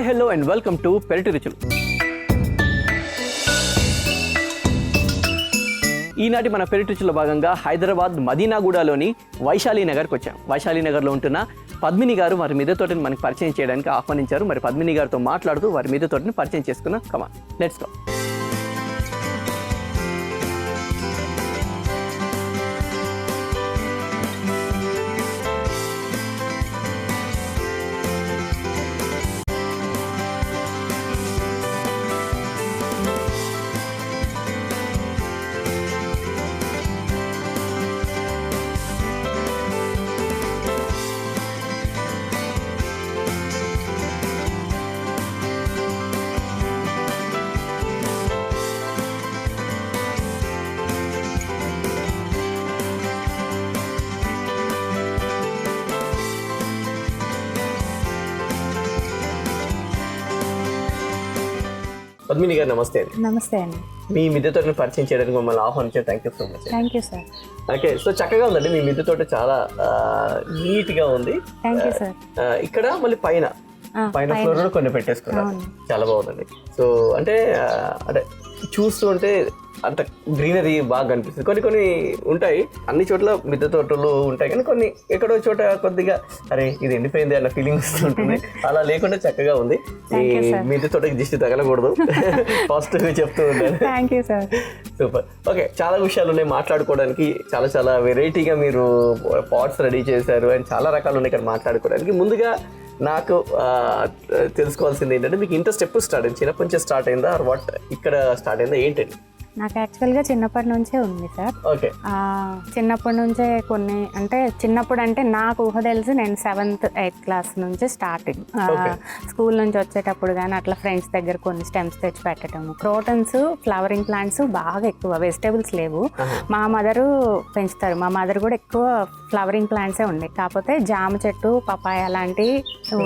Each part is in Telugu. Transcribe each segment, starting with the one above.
Hi hello and welcome to పెరటి రుచులు. ఈనాటి మన పెరటి రుచుల భాగంగా హైదరాబాద్ మదీనాగూడలోని వైశాలి నగర్కి వచ్చాం. వైశాలి నగర్లో ఉంటున్న పద్మిని గారు వారి మిద్దె తోటని మనకి పరిచయం చేయడానికి ఆహ్వానించారు. మరి పద్మిని గారితో మాట్లాడుతూ వారి మిద్దె తోటని పరిచయం చేసుకున్నాం. కమాన్, లెట్స్ గో. పద్మిని గారు నమస్తే అండి. నమస్తే అండి. మీ మిద్దె తోటని పరిచయం చేయడానికి మమ్మల్ని ఆహ్వానించారు. Thank you so much. Thank you sir. Okay, so చక్కగా ఉందండి మీ మిద్దె తోట, చాలా నీట్గా ఉంది. Thank you sir. ఇక్కడ మళ్ళీ పైన ఫ్లోర్ కూడా కొన్ని పెట్టేసుకున్నారు, చాలా బాగుందండి. సో అంటే చూస్తుంటే అంత గ్రీనరీ బాగా కనిపిస్తుంది. కొన్ని ఉంటాయి, అన్ని చోట్ల మిద్దె తోటలు ఉంటాయి, కానీ కొన్ని ఎక్కడో చోట కొద్దిగా అరే ఇది ఎండిపోయింది అన్న ఫీలింగ్ వస్తుంటుంది. అలా లేకుండా చక్కగా ఉంది. ఈ మిద్దె తోటకి దిష్టి తగలకూడదు పాజిటివ్ గా చెప్తూ ఉంటాను. Thank you sir. Super. Okay, చాలా విషయాలు ఉన్నాయి మాట్లాడుకోవడానికి. చాలా వెరైటీగా మీరు పాట్స్ రెడీ చేశారు అండ్ చాలా రకాలు ఉన్నాయి ఇక్కడ మాట్లాడుకోవడానికి. ముందుగా నాకు తెలుసుకోవాల్సింది ఏంటంటే, మీకు ఇంట్రెస్ట్ ఎప్పుడు స్టార్ట్ అయింది? చిన్నప్పటి నుంచి స్టార్ట్ అయిందా ఆర్ వాట్? ఇక్కడ స్టార్ట్ అయిందా ఏంటండి? నాకు యాక్చువల్గా చిన్నప్పటి నుంచే ఉంది సార్. ఓకే, చిన్నప్పటి నుంచే కొన్ని అంటే చిన్నప్పుడు అంటే నాకు ఊహ తెలిసి నేను 7th 8th క్లాస్ నుంచి స్టార్టింగ్. స్కూల్ నుంచి వచ్చేటప్పుడు కానీ అట్లా ఫ్రెండ్స్ దగ్గర కొన్ని స్టెమ్స్ తెచ్చి పెట్టడం, క్రోటన్స్, ఫ్లవరింగ్ ప్లాంట్స్ బాగా ఎక్కువ, వెజిటేబుల్స్ లేవు. మా మదరు పెంచుతారు. మా మదర్ కూడా ఎక్కువ ఫ్లవరింగ్ ప్లాంట్సే ఉండేవి. కాకపోతే జామ చెట్టు, పపాయ లాంటివి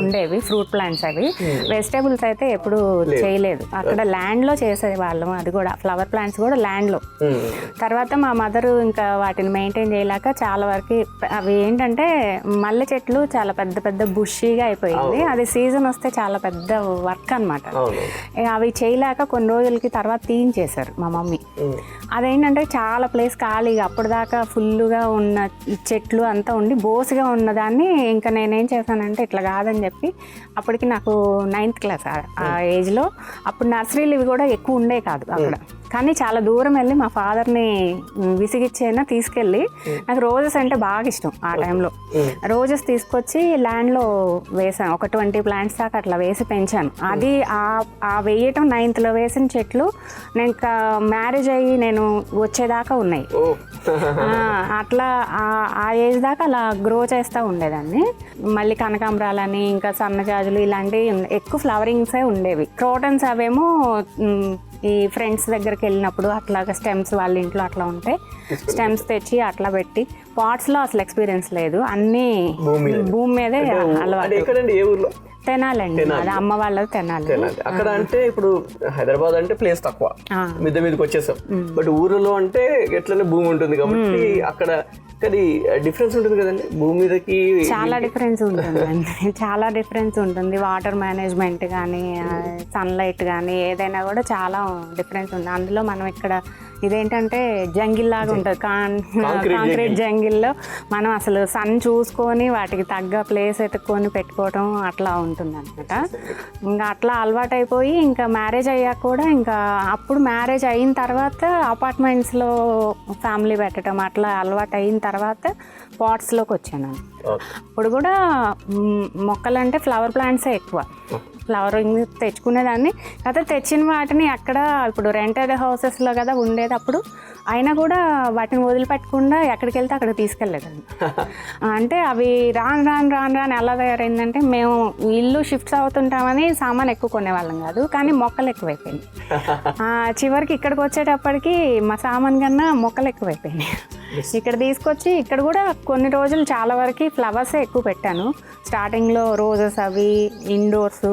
ఉండేవి, ఫ్రూట్ ప్లాంట్స్. అవి వెజిటేబుల్స్ అయితే ఎప్పుడు చేయలేదు. అక్కడ ల్యాండ్లో చేసేవాళ్ళం. అది కూడా ఫ్లవర్ ప్లాంట్స్ కూడా ల్యాండ్లో. తర్వాత మా మదరు ఇంకా వాటిని మెయింటైన్ చేయలేక చాలా వరకు అవి ఏంటంటే మల్లె చెట్లు చాలా పెద్ద పెద్ద బుషీగా అయిపోయింది. అది సీజన్ వస్తే చాలా పెద్ద వర్క్ అనమాట. అవి చేయలేక కొన్ని రోజులకి తర్వాత తీయించేశారు మా మమ్మీ. అదేంటంటే చాలా ప్లేస్ ఖాళీగా అప్పటిదాకా ఫుల్గా ఉన్న చెట్లు అంతా ఉండి బోసుగా ఉన్నదాన్ని ఇంకా నేనేం చేశానంటే ఇట్లా కాదని చెప్పి, అప్పటికి నాకు 9th క్లాస్ ఆ ఏజ్లో. అప్పుడు నర్సరీలు ఇవి కూడా ఎక్కువ ఉండే కాదు అక్కడ, కానీ చాలా దూరం వెళ్ళి మా ఫాదర్ని విసిగిచ్చైనా తీసుకెళ్ళి, నాకు రోజెస్ అంటే బాగా ఇష్టం ఆ టైంలో. రోజెస్ తీసుకొచ్చి ల్యాండ్లో వేసాను. ఒక 20 ప్లాంట్స్ దాకా అట్లా వేసి పెంచాను. అది ఆ వేయటం 9thలో వేసిన చెట్లు నేను ఇంకా మ్యారేజ్ అయ్యి నేను వచ్చేదాకా ఉన్నాయి. అట్లా ఆ ఏజ్ దాకా అలా గ్రో చేస్తూ ఉండేదాన్ని. మళ్ళీ కనకాంబరాలని, ఇంకా సన్నజాజులు ఇలాంటివి ఎక్కువ ఫ్లవరింగ్సే ఉండేవి. క్రోటన్స్ అవేమో ఈ ఫ్రెండ్స్ దగ్గరికి వెళ్ళినప్పుడు అట్లాగా స్టెమ్స్ వాళ్ళ ఇంట్లో అట్లా ఉంటే స్టెమ్స్ తెచ్చి అట్లా పెట్టి, పాట్స్లో అసలు ఎక్స్పీరియన్స్ లేదు, అన్నీ భూమి మీదే అలవాటు. తెనాలండి, అది అమ్మ వాళ్ళది తెనాలి. అక్కడ అంటే ఇప్పుడు హైదరాబాద్ అంటే ప్లేస్ తక్కువ, మిద్దె మీదకి వచ్చేసాం. బట్ ఊరిలో అంటే ఎట్లనే భూమి ఉంటుంది కాబట్టి అక్కడ డిఫరెన్స్ ఉంటుంది కదండి భూమి మీదకి. చాలా డిఫరెన్స్ ఉంటుంది, చాలా డిఫరెన్స్ ఉంటుంది. వాటర్ మేనేజ్మెంట్ కానీ, సన్లైట్ కానీ ఏదైనా కూడా చాలా డిఫరెన్స్ ఉంది. అందులో మనం ఇక్కడ ఇదేంటంటే జంగిల్ లాగా ఉంటుంది, కాంక్రీట్ జంగిల్లో మనం అసలు సన్ చూసుకొని వాటికి తగ్గ ప్లేస్ ఎత్తుక్కొని పెట్టుకోవడం అట్లా ఉంటుంది అనమాట. ఇంకా అట్లా అలవాటు అయిపోయి ఇంకా మ్యారేజ్ అయ్యాక కూడా, ఇంకా అప్పుడు మ్యారేజ్ అయిన తర్వాత అపార్ట్మెంట్స్లో ఫ్యామిలీ పెట్టడం అట్లా అలవాటు అయిన తర్వాత పాట్స్లోకి వచ్చాను. ఇప్పుడు కూడా మొక్కలంటే ఫ్లవర్ ప్లాంట్సే ఎక్కువ, ఫ్లవరింగ్ తెచ్చుకునేదాన్ని. అయితే తెచ్చిన వాటిని అక్కడ ఇప్పుడు రెంటెడ్ హౌసెస్లో కదా ఉండేది అప్పుడు, అయినా కూడా వాటిని వదిలిపెట్టకుండా ఎక్కడికి వెళ్తే అక్కడికి తీసుకెళ్ళేదాన్ని. అంటే అవి రాను ఎలా తయారైందంటే, మేము ఇల్లు షిఫ్ట్స్ అవుతుంటామని సామాన్ ఎక్కువ కొనేవాళ్ళం కాదు, కానీ మొక్కలు ఎక్కువైపోయింది. చివరికి ఇక్కడికి వచ్చేటప్పటికి మా సామాన్ కన్నా మొక్కలు ఎక్కువైపోయినాయి. ఇక్కడ తీసుకొచ్చి ఇక్కడ కూడా కొన్ని రోజులు చాలా వరకు ఫ్లవర్సే ఎక్కువ పెట్టాను. స్టార్టింగ్లో రోజెస్ అవి ఇండోర్స్,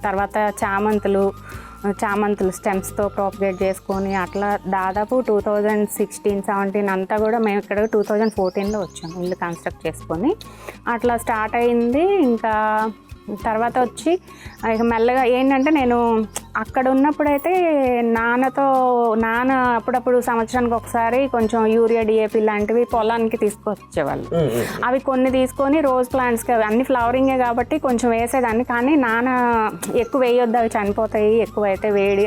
తర్వాత చామంతులు స్టెమ్స్తో ప్రాపగేట్ చేసుకొని అట్లా దాదాపు 2016-17 అంతా కూడా మేము ఇక్కడ 2014లో వచ్చాము ఇల్లు కన్స్ట్రక్ట్ చేసుకొని. అట్లా స్టార్ట్ అయింది. ఇంకా తర్వాత వచ్చి ఇక మెల్లగా ఏంటంటే నేను అక్కడ ఉన్నప్పుడైతే నాన్న అప్పుడప్పుడు సంవత్సరానికి ఒకసారి కొంచెం యూరియా డిఏపి లాంటివి పొలానికి తీసుకొచ్చేవాళ్ళు. అవి కొన్ని తీసుకొని రోజ్ ప్లాంట్స్కి అన్ని ఫ్లవరింగే కాబట్టి కొంచెం వేసేదాన్ని. కానీ నాన్న ఎక్కువ వేయొద్దు, అవి చనిపోతాయి, ఎక్కువ అయితే వేడి,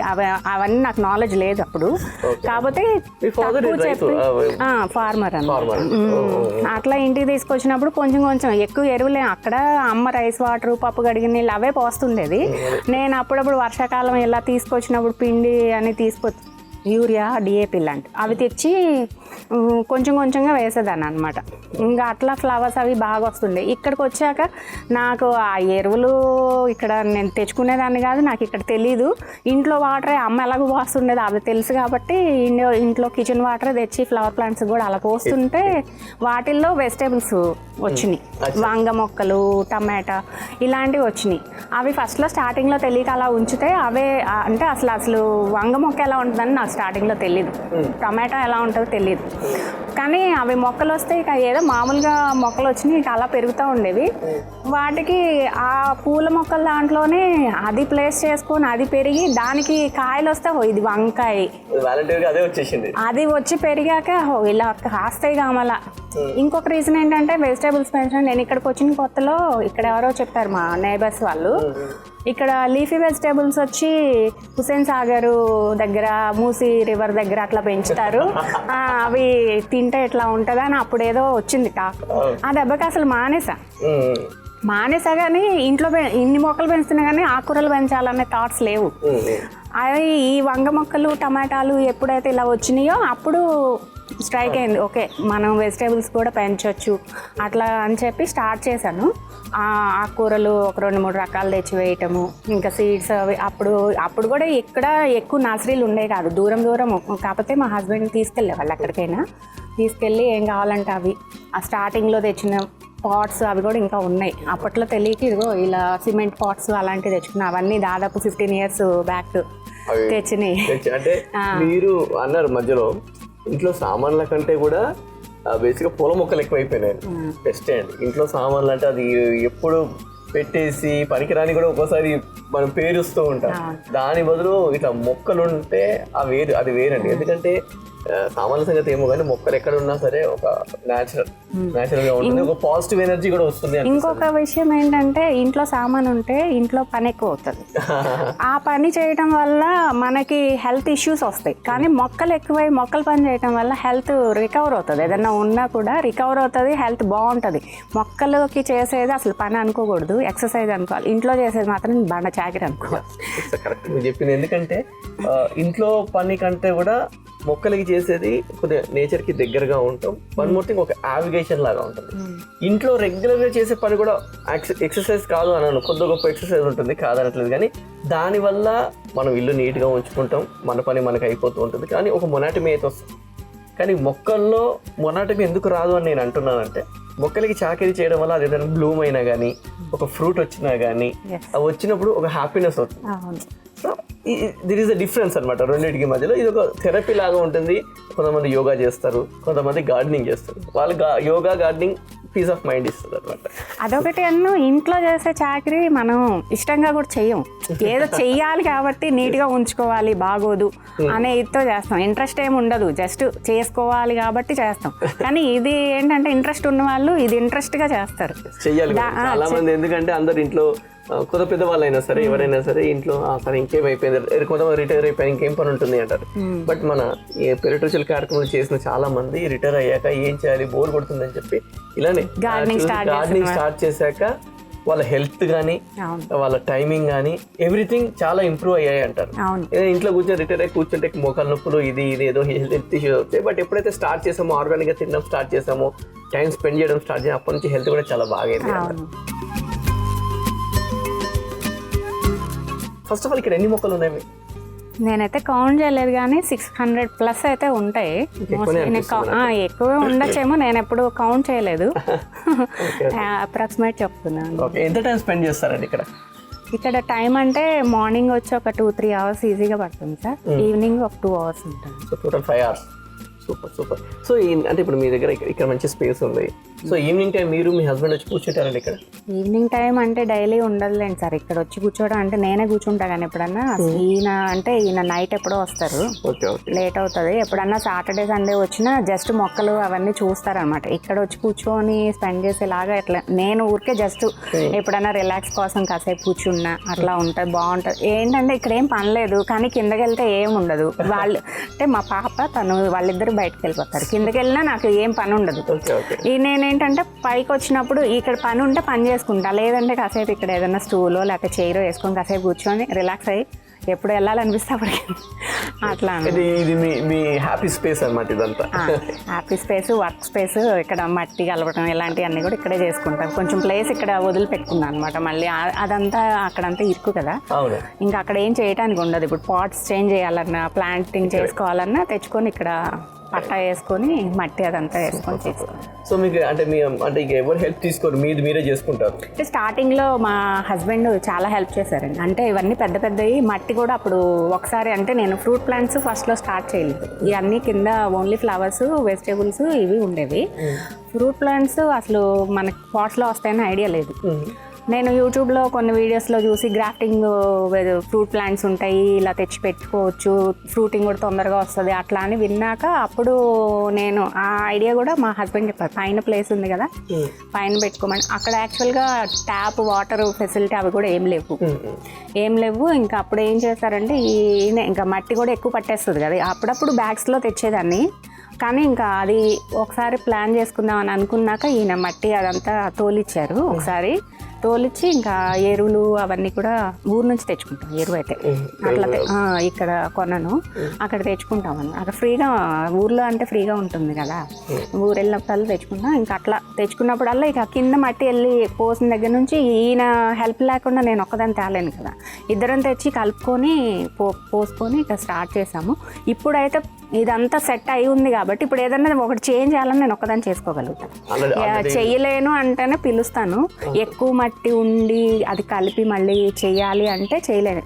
అవన్నీ నాకు నాలెడ్జ్ లేదు అప్పుడు. కాకపోతే చెప్పి ఫార్మర్ అన్నమాట. అట్లా ఇంటికి తీసుకొచ్చినప్పుడు కొంచెం కొంచెం ఎక్కువ ఎరువులే, అక్కడ అమ్మ రైస్ వాటర్ పప్పు కడిగిన నీళ్ళు అవే పోస్తుండేది. నేను అప్పుడప్పుడు వర్షాకాలం ఇలా తీసుకొచ్చినప్పుడు పిండి అని యూరియా డిఏపి లాంటి అవి తెచ్చి కొంచెం కొంచెంగా వేసేదాన్ని అనమాట. ఇంకా అట్లా ఫ్లవర్స్ అవి బాగా వస్తుండే. ఇక్కడికి వచ్చాక నాకు ఆ ఎరువులు ఇక్కడ నేను తెచ్చుకునేదాన్ని కాదు, నాకు ఇక్కడ తెలీదు. ఇంట్లో వాటరే అమ్మ ఎలాగో పోస్తుండేది అది తెలుసు కాబట్టి ఇంట్లో కిచెన్ వాటర్ తెచ్చి ఫ్లవర్ ప్లాంట్స్ కూడా అలా పోస్తుంటే వాటిల్లో వెజిటేబుల్స్ వచ్చినాయి. వంగ మొక్కలు, టమాటా ఇలాంటివి వచ్చినాయి. అవి ఫస్ట్లో స్టార్టింగ్లో తెలియక అలా ఉంచితే అవే అంటే అసలు వంగ మొక్క ఎలా ఉంటుందని నాకు స్టార్టింగ్లో తెలియదు, టమాటా ఎలా ఉంటుందో తెలియదు. కానీ అవి మొక్కలు వస్తే ఇక ఏదో మామూలుగా మొక్కలు వచ్చినాయి, ఇక అలా పెరుగుతూ ఉండేవి. వాటికి ఆ పూల మొక్కల దాంట్లోనే అది ప్లేస్ చేసుకొని అది పెరిగి దానికి కాయలు వస్తే ఇది వంకాయ అది వచ్చి పెరిగాక ఇలా కాస్తాయి కామల. ఇంకొక రీజన్ ఏంటంటే వెజిటేబుల్స్ పెంచడం. నేను ఇక్కడికి వచ్చిన కొత్తలో ఇక్కడ ఎవరో చెప్పారు మా నైబర్స్ వాళ్ళు, ఇక్కడ లీఫీ వెజిటేబుల్స్ వచ్చి హుసేన్ సాగర్ దగ్గర మూసీ రివర్ దగ్గర అట్లా పెంచుతారు, అవి తింటే ఎట్లా ఉంటుందా అని అప్పుడేదో వచ్చింది టాక్. ఆ దెబ్బకి అసలు మానేసా కానీ ఇంట్లో ఇన్ని మొక్కలు పెంచుతున్నా కానీ ఆకుకూరలు పెంచాలనే థాట్స్ లేవు. అవి ఈ వంగ మొక్కలు టమాటాలు ఎప్పుడైతే ఇలా వచ్చినాయో అప్పుడు స్ట్రైక్ అయింది, ఓకే మనం వెజిటేబుల్స్ కూడా పెంచవచ్చు అట్లా అని చెప్పి స్టార్ట్ చేశాను. ఆకుకూరలు ఒక 2-3 రకాలు తెచ్చి వేయటము, ఇంకా సీడ్స్ అవి అప్పుడు కూడా ఇక్కడ ఎక్కువ నర్సరీలు ఉండేవి కాదు, దూరం కాకపోతే మా హస్బెండ్ తీసుకెళ్ళేవాళ్ళు ఎక్కడికైనా తీసుకెళ్ళి ఏం కావాలంటే అవి ఆ స్టార్టింగ్లో తెచ్చిన పాట్స్ అవి కూడా ఇంకా ఉన్నాయి. అప్పట్లో తెలియక ఇదిగో ఇలా సిమెంట్ పాట్స్ అలాంటివి తెచ్చుకున్నా, అవన్నీ దాదాపు 15 years బ్యాక్ తెచ్చినాయి. అంటే మీరు అన్నారు మధ్యలో ఇంట్లో సామాన్ల కంటే కూడా బేసిక్గా పూల మొక్కలు ఎక్కువైపోయినాయి. బెస్ట్ అండి, ఇంట్లో సామాన్లు అంటే అది ఎప్పుడు పెట్టేసి పనికిరాని కూడా ఒక్కోసారి మనం పేరుస్తూ ఉంటాం. దాని బదులు ఇట్లా మొక్కలు ఉంటే అది వేరండి. ఎందుకంటే సామాన్య సంగతి ఏమో కానీ మొక్కలు ఎక్కడ ఉన్నా సరే ఒక న్యాచురల్ గా ఉంటుంది, ఒక పాజిటివ్ ఎనర్జీ కూడా వస్తుంది. ఇంకొక విషయం ఏంటంటే ఇంట్లో సామాన్ ఉంటే ఇంట్లో పని ఎక్కువ అవుతుంది. ఆ పని చేయడం వల్ల మనకి హెల్త్ ఇష్యూస్ వస్తాయి. కానీ మొక్కలు ఎక్కువై మొక్కలు పని చేయడం వల్ల హెల్త్ రికవర్ అవుతుంది. ఏదన్నా ఉన్నా కూడా రికవర్ అవుతుంది, హెల్త్ బాగుంటుంది. మొక్కలకి చేసేది అసలు పని అనుకోకూడదు, ఎక్సర్సైజ్ అనుకోవాలి. ఇంట్లో చేసేది మాత్రం బండ చాకిరి అనుకోవాలి. కరెక్ట్ మీరు చెప్పింది. ఎందుకంటే ఇంట్లో పని కంటే కూడా మొక్కలకి చేసేది కొద్దిగా నేచర్కి దగ్గరగా ఉంటాం. వన్ మోర్ థింగ్, ఒక యావిగేషన్ లాగా ఉంటుంది. ఇంట్లో రెగ్యులర్గా చేసే పని కూడా ఎక్సర్సైజ్ కాదు అన్నాను, కొద్ది గొప్ప ఎక్సర్సైజ్ ఉంటుంది కాదనట్లేదు. కానీ దానివల్ల మనం ఇల్లు నీట్గా ఉంచుకుంటాం, మన పని మనకు అయిపోతూ ఉంటుంది. కానీ ఒక మొనాటమీ అయితే వస్తుంది. కానీ మొక్కల్లో మొనాటమీ ఎందుకు రాదు అని నేను అంటున్నానంటే, మొక్కలకి చాకరీ చేయడం వల్ల అది ఏదైనా బ్లూమ్ అయినా కానీ ఒక ఫ్రూట్ వచ్చినా కానీ అవి వచ్చినప్పుడు ఒక హ్యాపీనెస్ అవుతుంది. So there is the difference అనమాట రెండింటికి మధ్యలో. ఇది ఒక థెరపీ లాగా ఉంటుంది. కొంతమంది యోగా చేస్తారు, కొంతమంది గార్డెనింగ్ చేస్తారు. వాళ్ళు yoga gardening peace of mind ఇస్తుంది అనమాట. అదొకటి అన్ను ఇంట్లో చేసే చాకరీ మనం ఇష్టంగా కూడా చెయ్యం, ఏదో చెయ్యాలి కాబట్టి నీట్గా ఉంచుకోవాలి బాగోదు అనే ఇదితో చేస్తాం. ఇంట్రెస్ట్ ఏమి ఉండదు, జస్ట్ చేసుకోవాలి కాబట్టి చేస్తాం. కానీ ఇది ఏంటంటే ఇంట్రెస్ట్ ఉన్న వాళ్ళు ఇది ఇంట్రెస్ట్గా చేస్తారు, చెయ్యాలి. చాలా మంది ఎందుకంటే అందరు ఇంట్లో కొత్త పెద్ద వాళ్ళు అయినా సరే ఎవరైనా సరే ఇంట్లో సరే ఇంకేం అయిపోయింది, కొంతమంది రిటైర్ అయిపోయి ఇంకేం పని ఉంటుంది అంటారు. బట్ మన పెరిటోరియల్ కార్యక్రమాలు చేసిన చాలా మంది రిటైర్ అయ్యాక ఏం చేయాలి, బోర్ కొడుతుందని చెప్పి ఇలానే గార్డెనింగ్ స్టార్ట్ చేశాక వాళ్ళ హెల్త్ కానీ వాళ్ళ టైమింగ్ కానీ ఎవ్రీథింగ్ చాలా ఇంప్రూవ్ అయ్యాయి అంటారు. ఇంట్లో కూర్చొని రిటైర్ అయ్యి కూర్చుంటే మోకాళ్ళ నొప్పులు ఇది ఏదో హెల్త్ ఇష్యూస్ వస్తాయి. బట్ ఎప్పుడైతే స్టార్ట్ చేసామో, ఆర్గానిక్ గా తినడం స్టార్ట్ చేసామో, టైం స్పెండ్ చేయడం స్టార్ట్ చేసాం, అప్పటి నుంచి హెల్త్ కూడా చాలా బాగా అయింది. ఫస్ట్ ఆఫ్ ఆల్ ఇక్కడ ఎన్ని మొక్కలు ఉన్నాయి? నేనైతే కౌంట్ చేయలేదు కానీ 600+ అయితే ఉంటాయి. ఎక్కువే ఉండొచ్చేమో, నేను ఎప్పుడు కౌంట్ చేయలేదు, అప్రాక్సిమేట్ చెప్తున్నాను. ఎంత టైం స్పెండ్ చేస్తారండి ఇక్కడ? ఇక్కడ టైం అంటే మార్నింగ్ వచ్చి ఒక 2-3 hours ఈజీగా పడుతుంది సార్, ఈవినింగ్ ఒక 2 hours ఉంటుంది. So total 5 hours. Super. So అంటే ఇప్పుడు మీ దగ్గర ఇక్కడ మంచి స్పేస్ ఉంది, సో ఈవినింగ్ టైం మీరు మీ హస్బెండ్ వచ్చి కూర్చుంటారండి ఇక్కడ? ఈవినింగ్ టైం అంటే డైలీ ఉండదులేండి సార్, ఇక్కడ వచ్చి కూర్చోవడం అంటే నేనే కూర్చుంటా. కానీ ఎప్పుడన్నా ఈయన నైట్ ఎప్పుడో వస్తారు, లేట్ అవుతుంది. ఎప్పుడన్నా సాటర్డే సండే వచ్చినా జస్ట్ మొక్కలు అవన్నీ చూస్తారనమాట. ఇక్కడ వచ్చి కూర్చొని స్పెండ్ చేసేలాగా ఎట్లా నేను ఊరికే జస్ట్ ఎప్పుడన్నా రిలాక్స్ కోసం కాసేపు కూర్చున్నా అట్లా ఉంటుంది, బాగుంటుంది. ఏంటంటే ఇక్కడ ఏం పని లేదు, కానీ కిందకి వెళ్తే ఏం ఉండదు. వాళ్ళు అంటే మా పాప వాళ్ళిద్దరు బయటకు వెళ్ళిపోతారు, కిందకి వెళ్ళినా నాకు ఏం పని ఉండదు. నేనేంటంటే పైకి వచ్చినప్పుడు ఇక్కడ పని ఉంటే పని చేసుకుంటా, లేదంటే కాసేపు ఇక్కడ ఏదైనా స్టూలో లేకపోతే చైర్ వేసుకొని కాసేపు కూర్చొని రిలాక్స్ అయ్యి ఎప్పుడు వెళ్ళాలనిపిస్తే అప్పటికి అట్లా. ఇది మీ హ్యాపీ స్పేస్ అన్నమాట ఇదంతా. Happy space, work space. ఇక్కడ మట్టి కలపడం ఇలాంటివన్నీ కూడా ఇక్కడే చేసుకుంటాం. కొంచెం ప్లేస్ ఇక్కడ వదిలిపెట్టుకున్నాను అనమాట. మళ్ళీ అదంతా అక్కడంతా ఇరుకు కదా, ఇంకా అక్కడ ఏం చేయడానికి ఉండదు. ఇప్పుడు పాట్స్ చేంజ్ చేయాలన్నా ప్లాంటింగ్ చేసుకోవాలన్నా తెచ్చుకొని ఇక్కడ పట్టా వేసుకొని మట్టి అదంతా వేసుకొని చేసుకోవాలి. సో మీకు అంటే ఎవరు హెల్ప్ తీసుకోరు, మీరే చేసుకుంటారు? అంటే స్టార్టింగ్లో మా హస్బెండ్ చాలా హెల్ప్ చేశారండి. అంటే ఇవన్నీ పెద్ద పెద్దవి మట్టి కూడా అప్పుడు ఒకసారి అంటే నేను ఫ్రూట్ ప్లాంట్స్ ఫస్ట్లో స్టార్ట్ చేయలేదు. ఇవన్నీ కింద ఓన్లీ ఫ్లవర్స్ వెజిటేబుల్స్ ఇవి ఉండేవి. ఫ్రూట్ ప్లాంట్స్ అసలు మనకి పాట్స్లో వస్తాయని ఐడియా లేదు. నేను యూట్యూబ్లో కొన్ని వీడియోస్లో చూసి గ్రాఫ్టింగ్ ఫ్రూట్ ప్లాంట్స్ ఉంటాయి, ఇలా తెచ్చి పెట్టుకోవచ్చు, ఫ్రూటింగ్ కూడా తొందరగా వస్తుంది అట్లా అని విన్నాక అప్పుడు నేను ఆ ఐడియా కూడా మా హస్బెండ్ చెప్పారు. పైన ప్లేస్ ఉంది కదా పైన పెట్టుకోమని. అక్కడ యాక్చువల్గా ట్యాప్ వాటర్ ఫెసిలిటీ అవి కూడా ఏం లేవు. ఇంకా అప్పుడు ఏం చేస్తారంటే ఇంకా మట్టి కూడా ఎక్కువ పట్టేస్తుంది కదా, అప్పుడప్పుడు బ్యాగ్స్లో తెచ్చేదాన్ని. కానీ ఇంకా అది ఒకసారి ప్లాన్ చేసుకుందాం అని అనుకున్నాక ఈయన మట్టి అదంతా తోలిచ్చారు. ఒకసారి తోలిచ్చి ఇంకా ఎరువులు అవన్నీ కూడా ఊరు నుంచి తెచ్చుకుంటాం. ఎరువు అయితే అట్లా ఇక్కడ కొనను, అక్కడ తెచ్చుకుంటాం అన్న. అక్కడ ఫ్రీగా ఊర్లో అంటే ఫ్రీగా ఉంటుంది కదా, ఊరు వెళ్ళినప్పుడల్లా తెచ్చుకుంటాం. ఇంకా అట్లా తెచ్చుకున్నప్పుడల్లా ఇక కింద మట్టి వెళ్ళి పోసిన దగ్గర నుంచి ఈయన హెల్ప్ లేకుండా నేను ఒక్కదాన్ని తేలేను కదా, ఇద్దరం తెచ్చి కలుపుకొని పోసుకొని ఇక స్టార్ట్ చేసాము. ఇప్పుడైతే ఇదంతా సెట్ అయి ఉంది కాబట్టి ఇప్పుడు ఏదన్నా ఒకటి చేంజ్ చేయాలని నేను ఒక్కదాన్ని చేసుకోగలుగుతాను. చెయ్యలేను అంటేనే పిలుస్తాను. ఎక్కువ మట్టి ఉండి అది కలిపి మళ్ళీ చెయ్యాలి అంటే చేయలేను,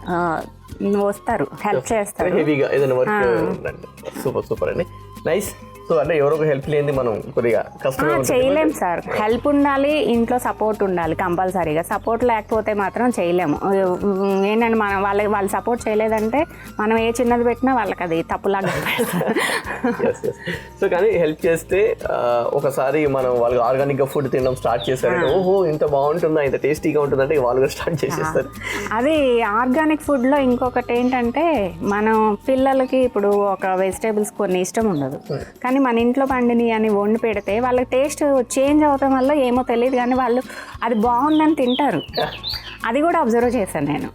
వస్తారు హెల్ప్ చేస్తారు. సూపర్ అండి, నైస్. సో అంటే ఎవరో హెల్ప్ లేని మనం కొద్దిగా చేయలేం సార్. హెల్ప్ ఉండాలి, ఇంట్లో సపోర్ట్ ఉండాలి కంపల్సరీగా. సపోర్ట్ లేకపోతే మాత్రం చేయలేము. ఏంటంటే మనం వాళ్ళు సపోర్ట్ చేయలేదంటే మనం ఏ చిన్నది పెట్టినా వాళ్ళకి అది తప్పులాగా. సో కానీ హెల్ప్ చేస్తే ఒకసారి మనం వాళ్ళకి ఆర్గానిక్గా ఫుడ్ తినడం స్టార్ట్ చేస్తారు, ఓహో ఇంత బాగుంటుందా, ఇంత టేస్టీగా ఉంటుందంటే వాళ్ళు కూడా స్టార్ట్ చేసేస్తారు. అది ఆర్గానిక్ ఫుడ్లో ఇంకొకటి ఏంటంటే మనం పిల్లలకి ఇప్పుడు ఒక వెజిటేబుల్స్ కొన్ని ఇష్టం ఉండదు, కానీ మన ఇంట్లో పండిని అని వండి పెడితే వాళ్ళకి టేస్ట్ చేంజ్ అవటం వల్ల ఏమో తెలియదు కానీ వాళ్ళు అది బాగుందని తింటారు. అది కూడా అబ్జర్వ్ చేశాను నేను.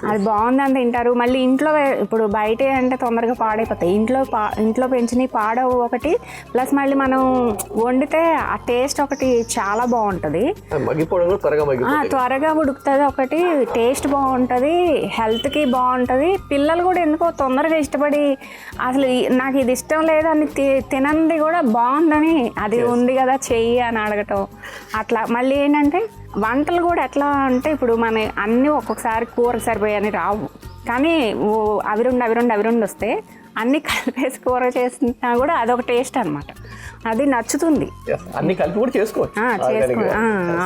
అది బాగుందని తింటారు. మళ్ళీ ఇంట్లో ఇప్పుడు బయట అంటే తొందరగా పాడైపోతాయి, ఇంట్లో పెంచినవి పాడవు ఒకటి, ప్లస్ మళ్ళీ మనం వండితే ఆ టేస్ట్ ఒకటి చాలా బాగుంటుంది, త్వరగా ఉడుకుతుంది ఒకటి, టేస్ట్ బాగుంటుంది, హెల్త్కి బాగుంటుంది. పిల్లలు కూడా ఎందుకో తొందరగా ఇష్టపడి అసలు నాకు ఇది ఇష్టం లేదని తినంది కూడా బాగుందని అది ఉంది కదా చెయ్యి అని అడగటం అట్లా. మళ్ళీ ఏంటంటే వంటలు కూడా ఎట్లా అంటే ఇప్పుడు మన అన్నీ ఒక్కొక్కసారి కూర సరిపోయని రావు, కానీ అవి రెండు వస్తే అన్ని కలిపేసి కూర చేసినా కూడా అదొక టేస్ట్ అనమాట, అది నచ్చుతుంది. అన్ని కలిపి కూడా చేసుకోవచ్చు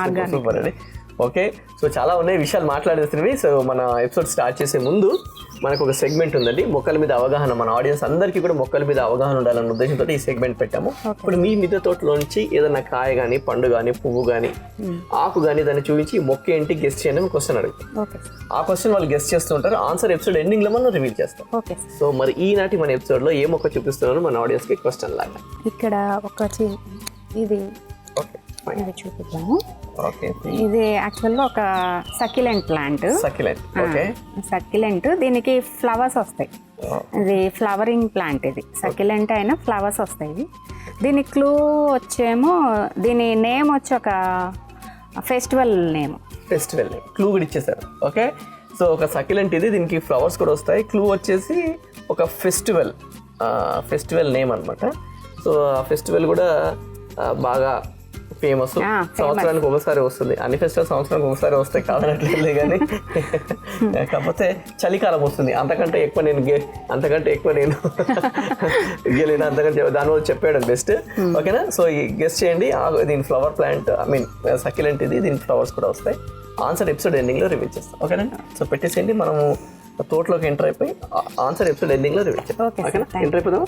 ఆర్గానిక్. ఓకే, సో చాలా ఉన్నాయి విషయాలు మాట్లాడేసినవి. సో మన ఎపిసోడ్ స్టార్ట్ చేసే ముందు మనకు ఒక సెగ్మెంట్ ఉందండి, మొక్కల మీద అవగాహన. మన ఆడియన్స్ అందరికీ కూడా మొక్కల మీద అవగాహన ఉండాలన్న ఉద్దేశంతో ఈ సెగ్మెంట్ పెట్టాము. ఇప్పుడు మీ మిద్దె తోటలోంచి ఏదైనా కాయ కానీ, పండు కానీ, పువ్వు కానీ, ఆకు కానీ దాన్ని చూపించి మొక్క ఏంటి గెస్ట్ చేయండి క్వశ్చన్ అడుగుతాం. ఆ క్వశ్చన్ వాళ్ళు గెస్ట్ చేస్తూ ఉంటారు, ఆన్సర్ ఎపిసోడ్ ఎండింగ్ లో మనం రివీల్ చేస్తాం. సో మరి ఈనాటి మన ఎపిసోడ్ లో ఏ మొక్క చూపిస్తున్నాను మన ఆడియన్స్ కి క్వశ్చన్ లాగా. ఇక్కడ ఒక ఇది చూపిద్దాము. ఇది యాక్చువల్గా ఒక సక్యులెంట్ ప్లాంట్. సక్యులెంట్ దీనికి ఫ్లవర్స్ వస్తాయి, ఇది ఫ్లవరింగ్ ప్లాంట్. ఇది సక్యులెంట్ అయినా ఫ్లవర్స్ వస్తాయి. దీని క్లూ వచ్చేమో దీని నేమ్ వచ్చి ఒక ఫెస్టివల్ నేమ్ క్లూ కూడా ఇచ్చేసారు. ఓకే, సో ఒక సక్యులెంట్ ఇది, దీనికి ఫ్లవర్స్ కూడా వస్తాయి. క్లూ వచ్చేసి ఒక ఫెస్టివల్ నేమ్ అనమాట. సో ఆ ఫెస్టివల్ కూడా బాగా ఫేమస్, సంవత్సరానికి ఒకసారి వస్తుంది. అన్ని ఫెస్టివల్ సంవత్సరానికి ఒకసారి వస్తాయి కాదనట్లేదు కానీ కాకపోతే చలికాలం వస్తుంది. అంతకంటే ఎక్కువ నేను గెలిన అంతకంటే దానివల్ల చెప్పేయడం బెస్ట్. ఓకేనా? సో ఈ గెస్ట్ చేయండి. దీని ఫ్లవర్ ప్లాంట్ సక్యులెంట్ ఇది, దీని ఫ్లవర్స్ కూడా వస్తాయి. ఆన్సర్ ఎపిసోడ్ ఎండింగ్లో రివీల్ చేస్తాం. ఓకేనా? సో పెట్టేసేయండి. మనము తోటలోకి ఎంటర్ అయిపోయి ఆన్సర్ ఎపిసోడ్ ఎండింగ్లో రివీల్ చేస్తాం. ఓకేనా? ఎంటర్ అయిపోదాం.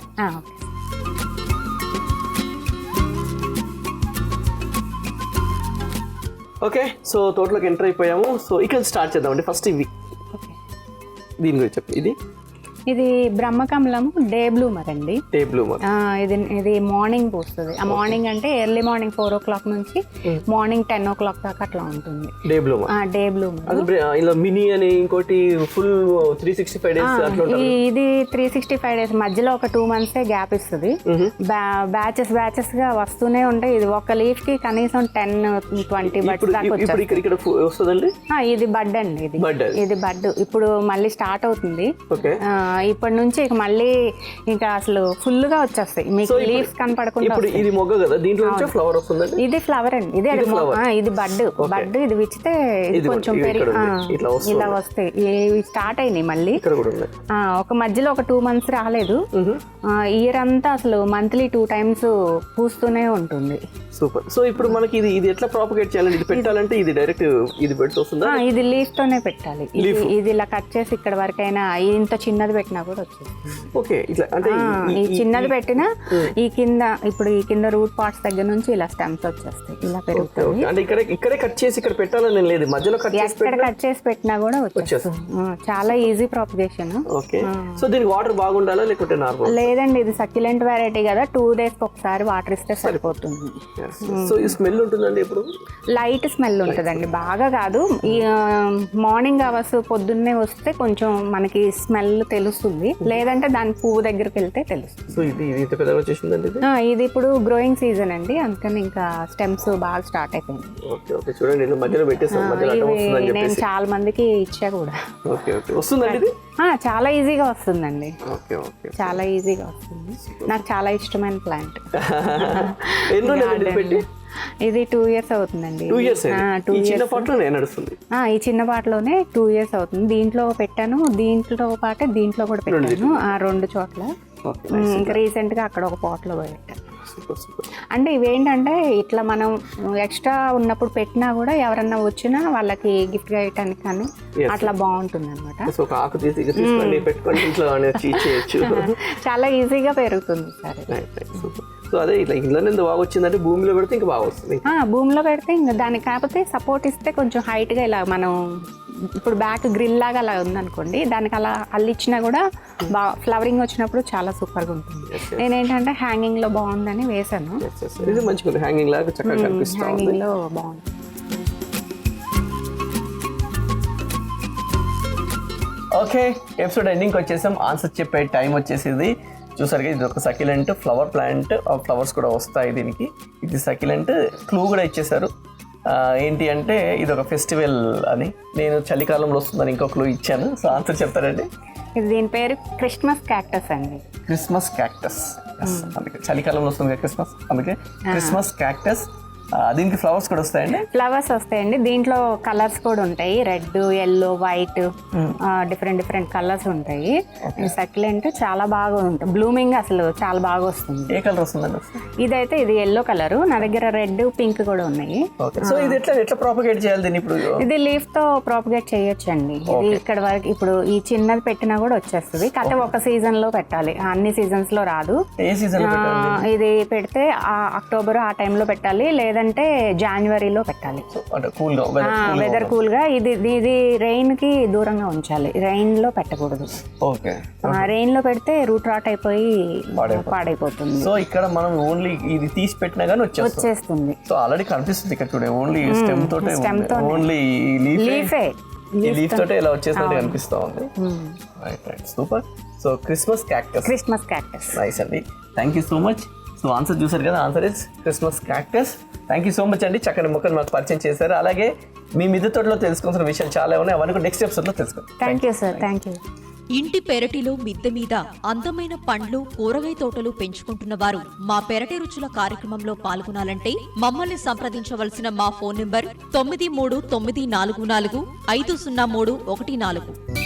ఓకే, సో తోటలోకి ఎంటర్ అయిపోయాము. సో ఇక్కడ స్టార్ట్ చేద్దామండి. ఫస్ట్ ఇవి దీని గురించి చెప్పి, ఇది బ్రహ్మకమలము డే బ్లూమర్ అండి. డే బ్లూమర్ ఇది మార్నింగ్ పూస్తుంది. ఆ మార్నింగ్ అంటే ఎర్లీ మార్నింగ్ 4 o'clock నుంచి మార్నింగ్ 10 o'clock దాకా అట్లా ఉంటుంది. Day bloomer. Day bloomer. ఇలా మినీ అని ఇంకోటి ఫుల్ 365 days అట్లా ఉంటుంది. ఇది 365 days మధ్యలో ఒక 2 months గ్యాప్ ఇస్తుంది. బ్యాచెస్ గా వస్తూనే ఉంటాయి. ఇది ఒక లీఫ్ కి కనీసం 10-20 బడ్స్ దాకా వచ్చేస్తాయి. ఇక్కడ వస్తుందండి. ఇది బడ్ అండి. ఇది బడ్ ఇప్పుడు మళ్ళీ స్టార్ట్ అవుతుంది. ఇప్పటి నుంచి ఇక మళ్ళీ ఇంకా అసలు ఫుల్ గా వచ్చేస్తాయి మీకు లీవ్స్ కనపడకుండా. ఇప్పుడు ఇది మొగ్గ కదా, దీంట్లో నుంచి ఫ్లవర్ వస్తుంది. ఇది ఫ్లవర్ అండి. ఇది బడ్. ఇది విచ్చితే కొంచెం ఇలా వస్తాయి. ఇవి స్టార్ట్ అయినాయి మళ్ళీ. ఒక మధ్యలో ఒక 2 months రాలేదు. ఇయర్ అంతా అసలు మంత్లీ 2 times పూస్తూనే ఉంటుంది. సూపర్. సో ఇప్పుడు మనకి ఇది ఎట్లా ప్రాపగేట్ చేయాలంటే, ఇది పెట్టాలంటే ఇది డైరెక్ట్ ఇది పెడుతూ వస్తుందా? ఇది లీఫ్ తోనే పెట్టాలి. ఇది ఇలా కట్ చేసి ఇక్కడ వరకైనా ఇంత చిన్నది పెట్టినా కూడా వచ్చేస్తుంది. ఓకే, ఇట్లా అంటే ఈ చిన్నది పెట్టినా ఈ కింద రూట్ పార్ట్స్ దగ్గర నుంచి ఇలా స్టెమ్స్ వచ్చేస్తాయి, ఇలా పెరుగుతాయి. అంటే ఇక్కడే కట్ చేసి ఇక్కడ పెట్టాలని లేదు, మధ్యలో కట్ చేసి పెట్టినా కూడా వచ్చేస్తుంది. చాలా ఈజీ ప్రాపగేషన్. ఓకే. సో దీనికి వాటర్ బాగుండాలా లేకుంటే నార్మల్? లేదండి, ఇది సక్యులెంట్ వెరైటీ కదా, 2 days ఒకసారి వాటర్ ఇస్తే సరిపోతుంది. సో ఈ స్మెల్ ఉంటుందండి? ఇప్పుడు లైట్ స్మెల్ ఉంటుందండి, బాగా కాదు. ఈ మార్నింగ్ అవర్స్ పొద్దున్నే వస్తే కొంచెం మనకి స్మెల్ తెలుస్తుంది, లేదంటే దాని పువ్వు దగ్గరికి వెళ్తే తెలుస్తుంది. సో ఇది పెద్దగా వచ్చేసిందండి. ఇది ఇప్పుడు గ్రోయింగ్ సీజన్ అండి, అందుకని ఇంకా స్టెమ్స్ బాగా స్టార్ట్ అయిపోయింది. చూడండి మధ్యలో నేను చాలా మందికి ఇచ్చా కూడా. వస్తుందండి చాలా ఈజీగా వస్తుందండి. చాలా ఈజీగా వస్తుంది. నాకు చాలా ఇష్టమైన ప్లాంట్. ఇది 2 years అవుతుందండి. ఈ చిన్న పాటలోనే 2 years అవుతుంది. దీంట్లో పెట్టాను, దీంట్లో పాటే దీంట్లో కూడా పెట్టాను, 2 చోట్ల. ఇంకా రీసెంట్ గా అక్కడ ఒక పాట్ లో పెట్టాను. అంటే ఇవేంటంటే ఇట్లా మనం ఎక్స్ట్రా ఉన్నప్పుడు పెట్టినా కూడా ఎవరన్నా వచ్చినా వాళ్ళకి గిఫ్ట్ గా ఇవ్వడానికి కానీ అట్లా బాగుంటుంది అనమాట. చాలా ఈజీగా పెరుగుతుంది సార్. సో అదే ఇట్లా ఇంట్లోనే బాగా వచ్చిందంటే భూమిలో పెడితే ఇంకా బాగా వస్తుంది. భూమిలో పెడితే ఇంకా దానికి కాకపోతే సపోర్ట్ ఇస్తే కొంచెం హైట్ గా ఇలా మనం ఇప్పుడు బ్యాక్ గ్రిల్ లాగా అలా ఉందనుకోండి, దానికి అలా అల్లిచ్చినా కూడా బాగా ఫ్లవరింగ్ వచ్చినప్పుడు చాలా సూపర్ గా ఉంటుంది. నేనేంటంటే హ్యాంగింగ్ లో బాగుందని వేసాను. ఇది మంచిగా హ్యాంగింగ్ లాగా చక్కగా కనిపిస్తుంది. హ్యాంగింగ్ లో బాగుంది. ఓకే, ఎపిసోడ్ ఎండింగ్ వచ్చేసాం. ఆన్సర్ చెప్పే టైం వచ్చేసింది. చూసారు, ఇది ఒక సక్యులెంట్ ఫ్లవర్ ప్లాంట్. ఫ్లవర్స్ కూడా వస్తాయి దీనికి. ఇది సక్యులెంట్. క్లూ కూడా ఇచ్చేసారు. ఏంటి అంటే ఇది ఒక ఫెస్టివల్ అని. నేను చలికాలంలో వస్తుందని ఇంకో క్లూ ఇచ్చాను. సో ఆన్సర్ చెప్తారండి. దీని పేరు క్రిస్మస్ క్యాక్టస్ అండి. Christmas cactus. అందుకే చలికాలంలో వస్తుంది కదా క్రిస్మస్, అందుకే క్రిస్మస్ క్యాక్టస్. దీనికి ఫ్లవర్స్ కూడా వస్తాయండి? ఫ్లవర్స్ వస్తాయండి. దీంట్లో కలర్స్ కూడా ఉంటాయి, red, yellow, white, different colours ఉంటాయి. సక్యులెంట్ చాలా బాగా ఉంటుంది, బ్లూమింగ్ అసలు చాలా బాగా వస్తుంది. ఏ కలర్ వస్తుందండి? ఇదైతే ఇది ఎల్లో కలర్. నా దగ్గర రెడ్, పింక్ కూడా ఉన్నాయి. సో ఇది ఎట్లా ప్రాపగేట్ చేయాలి దీన్ని? ఇప్పుడు ఇది లీఫ్ తో ప్రాపగేట్ చేయొచ్చు అండి. ఇది ఇక్కడ వరకు ఇప్పుడు ఈ చిన్నది పెట్టినా కూడా వచ్చేస్తుంది. కాకపోతే ఒక సీజన్ లో పెట్టాలి, అన్ని సీజన్స్ లో రాదు. ఏ సీజన్? ఇది పెడితే అక్టోబర్ ఆ టైంలో పెట్టాలి, లేదంటే జనవరిలో పెట్టాలి. వెదర్ కూల్ గా. ఇది రెయిన్ కి దూరంగా ఉంచాలి, రెయిన్ లో పెట్టకూడదు. రెయిన్ లో పెడితే రూట్ రాట్ అయిపోయి పాడైపోతుంది. సో ఇక్కడ మనం ఓన్లీ ఇది తీసి పెట్టినా గానీ వచ్చేస్తుంది. సో ఆల్రెడీ కనిపిస్తుంది ఇక్కడ చూడండి, ఓన్లీ స్టెమ్ తోటే, ఓన్లీ లీఫ్ తోటే ఇలా వచ్చేసినట్టు కనిపిస్తా ఉంది. Super. So Christmas cactus. Nice అండి, thank you so much. So answer చూసారు కదా, answer is Christmas cactus. Thank you so much అండి, చక్కని మొక్కలు మాకు పరిచయం చేశారు. అలాగే మీ మిద్దె తోటలో తెలుసుకోవాల్సిన విషయాలు చాలా ఉన్నాయి, అవన్నీ నెక్స్ట్ ఎపిసోడ్లో తెలుసుకోండి. Thank you sir. Thank you. ఇంటి పెరటిలో మిద్దె మీద అందమైన పండ్లు కూరగాయ తోటలు పెంచుకుంటున్న వారు మా పెరటి రుచుల కార్యక్రమంలో పాల్గొనాలంటే మమ్మల్ని సంప్రదించవలసిన మా ఫోన్ నంబర్ 9394450314.